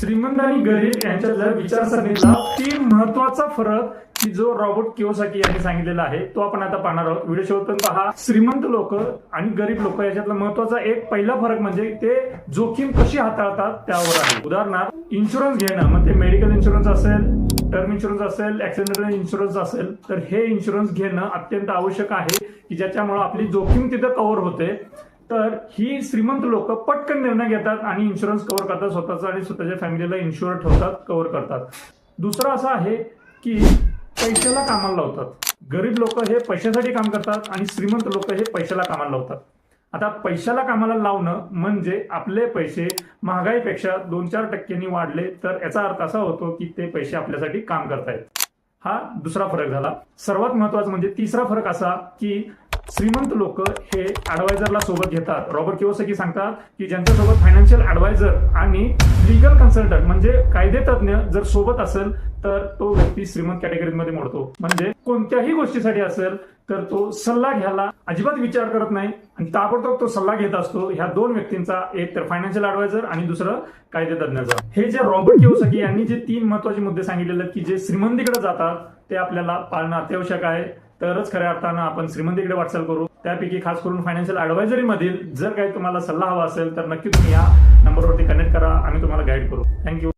श्रीमंत आणि गरीब यांच्यातल्या विचारसरणीतला तीन महत्वाचा फरक की जो रॉबर्ट कियोसाकी यांनी सांगितलेला आहे तो आपण आता पाहणार आहोत. व्हिडिओ शेवटपर्यंत पहा. श्रीमंत लोक आणि गरीब लोक याच्यातला महत्वाचा एक पहिला फरक म्हणजे ते जोखीम कशी हाताळतात त्यावर आहे. उदाहरणार्थ इन्शुरन्स घेणं, मग ते मेडिकल इन्शुरन्स असेल, टर्म इन्शुरन्स असेल, ऍक्सिडेंटल इन्शुरन्स असेल, तर हे इन्शुरन्स घेणं अत्यंत आवश्यक आहे की ज्याच्यामुळे आपली जोखीम तिथं कव्हर होते. तर ही श्रीमंत लोक पटकन निर्णय घेतात आणि इन्शुरन्स कव्हर करतात स्वतःचा आणि स्वतःच्या फॅमिलीला इन्शुअर ठेवतात, कव्हर करतात. दुसरं असं आहे की पैशाला कामाला लावतात. गरीब लोक हे पैशासाठी काम करतात आणि श्रीमंत लोक हे पैशाला कामाला लावतात. आता पैशाला कामाला लावणं म्हणजे आपले पैसे महागाईपेक्षा 2-4% वाढले तर याचा अर्थ असा होतो की ते पैसे आपल्यासाठी काम करतायत. हा दुसरा फरक झाला. सर्वात महत्वाचा म्हणजे तिसरा फरक असा की श्रीमंत लोक हे ऍडवायझरला सोबत घेतात. रॉबर्ट कियोसाकी सांगतात की ज्यांच्यासोबत फायनान्शियल ऍडवायझर आणि लीगल कन्सल्टंट म्हणजे कायदे तज्ञ जर सोबत असेल तर तो व्यक्ती श्रीमंत कॅटेगरीमध्ये मोडतो. म्हणजे कोणत्याही गोष्टीसाठी असेल तर तो सल्ला घ्यायला अजिबात विचार करत नाही आणि ताबडतोब तो सल्ला घेत असतो. ह्या दोन व्यक्तींचा, एक तर फायनान्शियल ऍडवायझर आणि दुसरं कायदे तज्ञाचा. हे जे रॉबर्ट कियोसाकी यांनी जे तीन महत्वाचे मुद्दे सांगितलेले की जे श्रीमंतीकडे जातात ते आपल्याला पाळणं अत्यावश्यक आहे, तरच खऱ्या अर्थानं आपण श्रीमंतीकडे वाटचाल करू. त्यापैकी खास करून फायनान्शियल ऍडवायझरी मधील जर काही तुम्हाला सल्ला हवा असेल तर नक्की तुम्ही या नंबरवरती कनेक्ट करा, आम्ही तुम्हाला गाईड करू. थँक्यू.